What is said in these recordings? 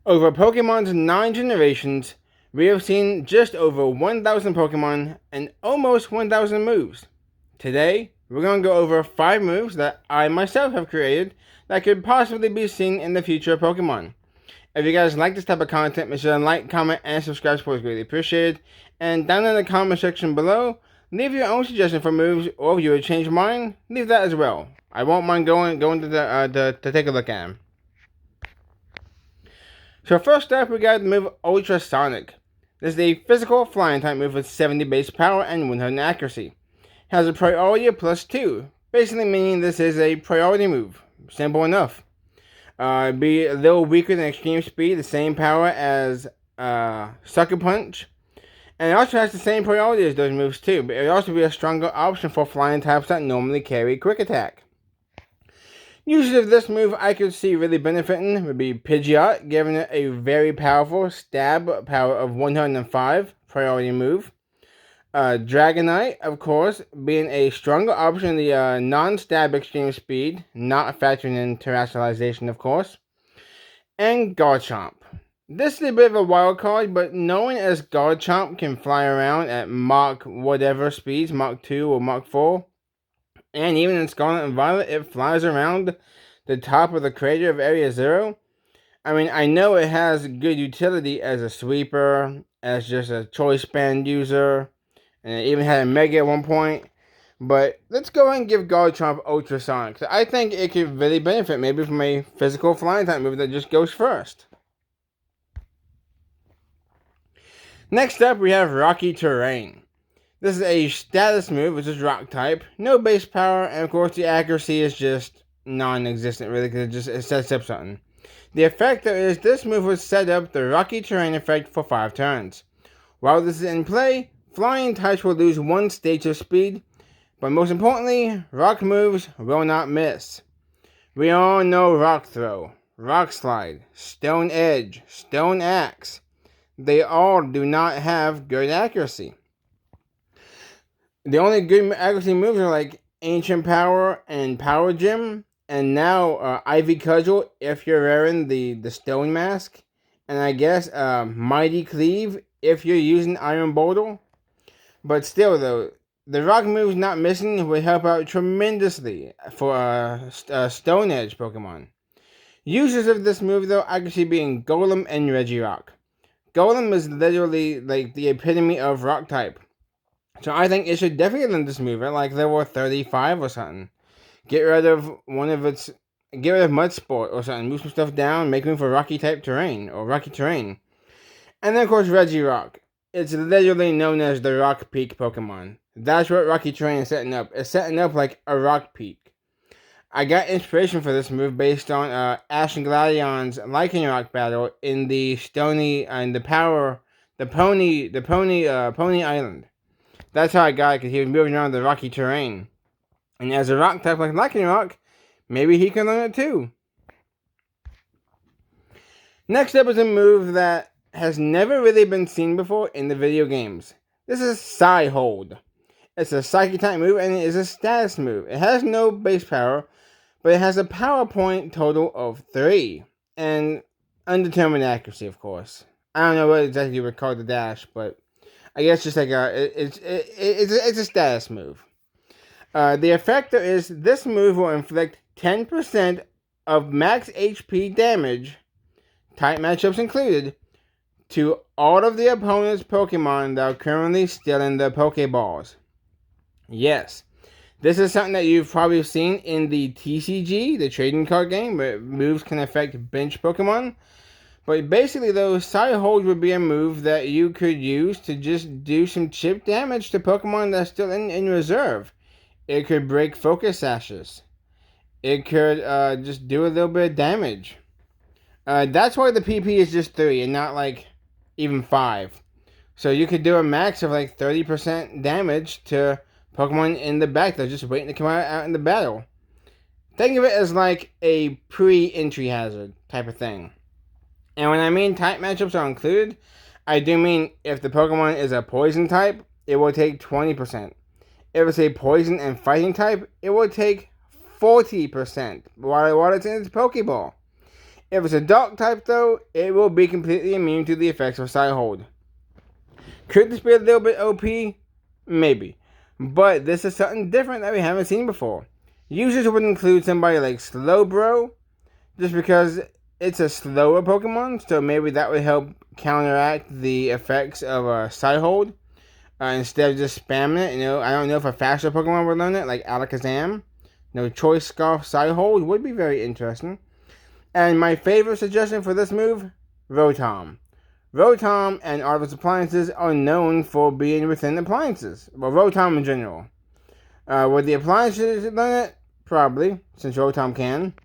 Over Pokemon's 9 generations, we have seen just over 1,000 Pokemon and almost 1,000 moves. Today, we're going to go over 5 moves that I myself have created that could possibly be seen in the future of Pokemon. If you guys like this type of content, make sure to like, comment, and subscribe. Support is greatly appreciated. And down in the comment section below, leave your own suggestion for moves, or if you would change mine, leave that as well. I won't mind going to to take a look at them. So first up, we got the move Ultrasonic. This is a physical flying type move with 70 base power and 100 accuracy. It has a priority of +2, basically meaning this is a priority move. Simple enough. Be a little weaker than Extreme Speed, the same power as Sucker Punch. And it also has the same priority as those moves too, but it would also be a stronger option for flying types that normally carry Quick Attack. Users of this move I could see really benefiting would be Pidgeot, giving it a very powerful stab power of 105, priority move. Dragonite, of course, being a stronger option in the non-stab extreme speed, not factoring in terrestrialization, of course. And Garchomp. This is a bit of a wild card, but knowing as Garchomp can fly around at Mach whatever speeds, Mach 2 or Mach 4, and even in Scarlet and Violet, it flies around the top of the crater of Area Zero. I mean, I know it has good utility as a sweeper, as just a choice band user, and it even had a Mega at one point. But let's go ahead and give Garchomp Ultrasonic. So I think it could really benefit maybe from a physical flying type move that just goes first. Next up, we have Rocky Terrain. This is a status move, which is rock type, no base power, and of course the accuracy is just non-existent really because it sets up something. The effect though is this move would set up the Rocky Terrain effect for 5 turns. While this is in play, flying types will lose 1 stage of speed, but most importantly, rock moves will not miss. We all know Rock Throw, Rock Slide, Stone Edge, Stone Axe. They all do not have good accuracy. The only good accuracy moves are like Ancient Power and Power Gem, and now Ivy Cudgel if you're wearing the Stone Mask, and I guess Mighty Cleave if you're using Iron Boulder. But still though, the rock moves not missing would help out tremendously for Stone Edge Pokemon. Users of this move though I could see being Golem and Regirock. Golem is literally like the epitome of rock type. So I think it should definitely learn this move at like level 35 or something. Get rid of Mud Sport or something. Move some stuff down, make room for Rocky type terrain or Rocky Terrain. And then of course Regirock. It's literally known as the Rock Peak Pokemon. That's what Rocky Terrain is setting up. It's setting up like a Rock Peak. I got inspiration for this move based on Ash and Gladion's Lycanroc battle in the Stony and the Pony Island. That's how I got it, because he was moving around the rocky terrain. And as a rock type like Lycanroc, maybe he can learn it too. Next up is a move that has never really been seen before in the video games. This is Psy-Hold. It's a Psychic type move and it is a status move. It has no base power, but it has a power point total of 3. And undetermined accuracy, of course. I don't know what exactly you would call the dash, but I guess just like it's a status move. The effect is this move will inflict 10% of max HP damage, type matchups included, to all of the opponent's Pokemon that are currently still in the Pokeballs. Yes, this is something that you've probably seen in the TCG, the trading card game, where moves can affect bench Pokemon. But basically, though, Psy-Hold would be a move that you could use to just do some chip damage to Pokemon that's still in reserve. It could break Focus Sashes. It could just do a little bit of damage. That's why the PP is just 3 and not like even 5. So you could do a max of like 30% damage to Pokemon in the back that's just waiting to come out in the battle. Think of it as like a pre-entry hazard type of thing. And when I mean type matchups are included, I do mean if the Pokemon is a poison type, it will take 20%. If it's a poison and fighting type, it will take 40% while it's in its Pokeball. If it's a dark type though, it will be completely immune to the effects of Psy-Hold. Could this be a little bit OP? Maybe. But this is something different that we haven't seen before. Users would include somebody like Slowbro, just because it's a slower Pokemon, so maybe that would help counteract the effects of a Psy-Hold. Instead of just spamming it, I don't know if a faster Pokemon would learn it, like Alakazam. Choice Scarf Psy-Hold would be very interesting. And my favorite suggestion for this move, Rotom. Rotom and Artifice Appliances are known for being within appliances. Well, Rotom in general. Would the appliances learn it? Probably, since Rotom can.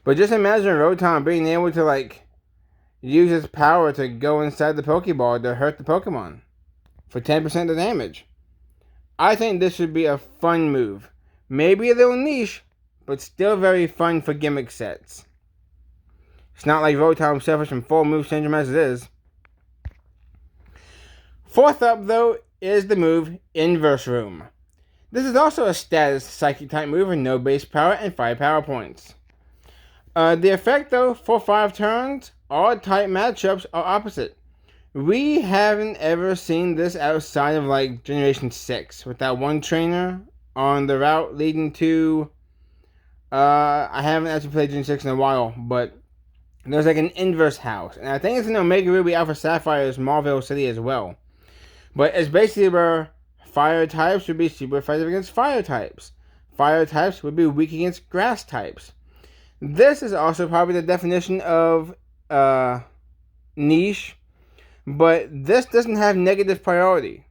But just imagine Rotom being able to, use its power to go inside the Pokeball to hurt the Pokemon for 10% of the damage. I think this would be a fun move. Maybe a little niche, but still very fun for gimmick sets. It's not like Rotom suffers from full move syndrome as it is. Fourth up, though, is the move Inverse Room. This is also a status Psychic type move with no base power and 5 power points. The effect, though, for 5 turns, all type matchups are opposite. We haven't ever seen this outside of Generation 6 with that one trainer on the route leading to... I haven't actually played Gen 6 in a while, but there's an inverse house. And I think it's in Omega Ruby Alpha Sapphire's Marvel City as well. But it's basically where fire types would be super effective against fire types. Fire types would be weak against grass types. This is also probably the definition of niche. But this doesn't have negative priority.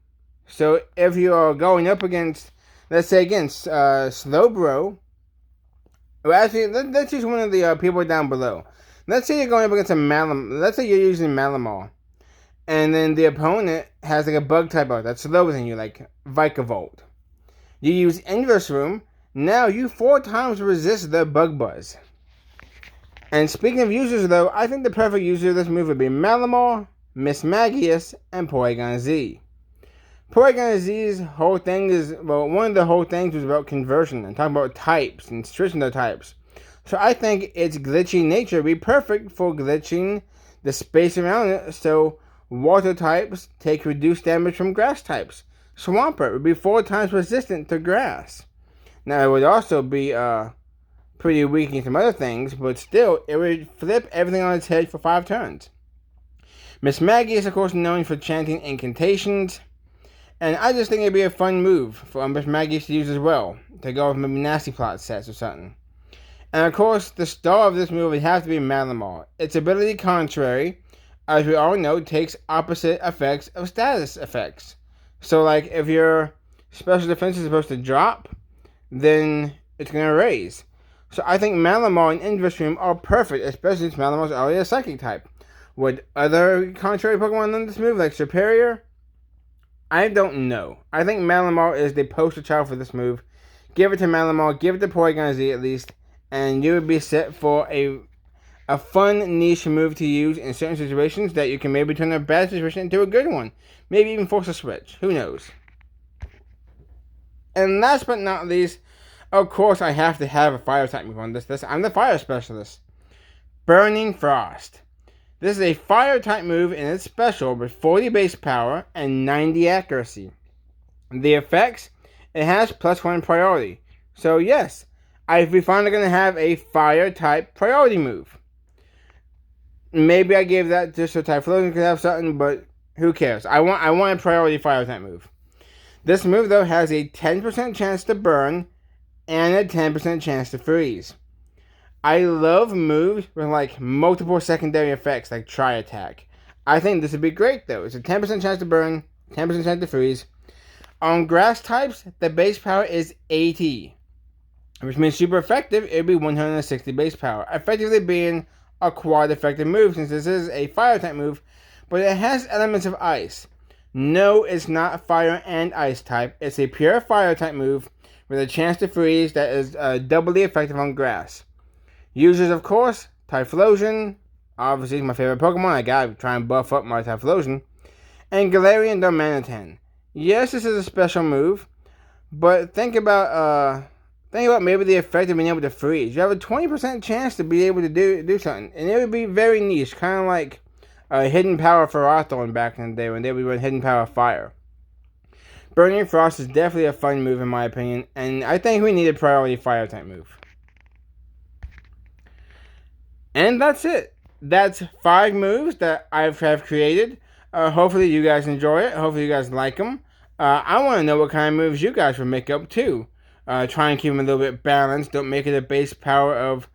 So if you are going up against, let's say against Slowbro, well actually, let's use one of the people down below. Let's say you're going up against let's say you're using Malamar. And then the opponent has a bug type out that's slower than you, like Vikavolt. You use Inverse Room, now you 4 times resist the Bug Buzz. And speaking of users though, I think the perfect user of this move would be Malamar, Miss Magius, and Porygon Z. Porygon Z's whole thing is, one of the whole things was about conversion and talking about types and switching the types. So I think its glitchy nature would be perfect for glitching the space around it, so water types take reduced damage from grass types. Swampert would be 4 times resistant to grass. Now it would also be pretty weak in some other things, but still, it would flip everything on its head for 5 turns. Miss Maggie is, of course, known for chanting incantations, and I just think it'd be a fun move for Miss Maggie to use as well, to go with maybe Nasty Plot sets or something. And of course, the star of this move would have to be Malamar. Its ability contrary, as we all know, takes opposite effects of status effects. So, if your special defense is supposed to drop, then it's going to raise. So I think Malamar and Inverse Room are perfect, especially since Malamar's already a Psychic type. Would other contrary Pokemon learn this move, like Superior? I don't know. I think Malamar is the poster child for this move. Give it to Malamar, give it to Porygon Z at least, and you would be set for a fun niche move to use in certain situations that you can maybe turn a bad situation into a good one. Maybe even force a switch. Who knows? And last but not least, of course I have to have a fire type move on this. I'm the fire specialist. Burning Frost. This is a fire type move and it's special with 40 base power and 90 accuracy. The effects, it has +1 priority. So yes, we're finally going to have a fire type priority move. Maybe I gave that just so Typhlosion could have something, but who cares? I want a priority fire type move. This move though has a 10% chance to burn and a 10% chance to freeze. I love moves with multiple secondary effects like Tri-Attack. I think this would be great though. It's a 10% chance to burn, 10% chance to freeze. On grass types, the base power is 80. Which means super effective, it would be 160 base power. Effectively being a quad effective move since this is a fire type move, but it has elements of ice. No, it's not fire and ice type. It's a pure fire type move with a chance to freeze that is doubly effective on grass. Users, of course, Typhlosion, obviously my favorite Pokemon, I gotta try and buff up my Typhlosion, and Galarian Darmanitan. Yes, this is a special move, but think about Think about maybe the effect of being able to freeze. You have a 20% chance to be able to do something, and it would be very niche, kind of like Hidden Power for Hawthorne back in the day when they would run Hidden Power Fire. Burning Frost is definitely a fun move in my opinion, and I think we need a priority fire type move. And that's it. That's 5 moves that I have created. Hopefully you guys enjoy it. Hopefully you guys like them. I want to know what kind of moves you guys would make up too. Try and keep them a little bit balanced. Don't make it a base power of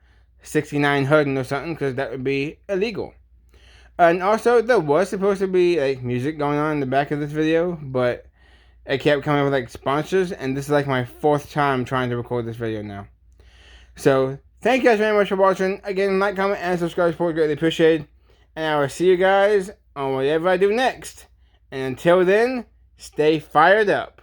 69 Hudden or something, because that would be illegal. And also, there was supposed to be like music going on in the back of this video, but it kept coming with like sponsors, and this is like my 4th time trying to record this video now. So, thank you guys very much for watching. Again, like, comment, and subscribe support greatly appreciated. And I will see you guys on whatever I do next. And until then, stay fired up.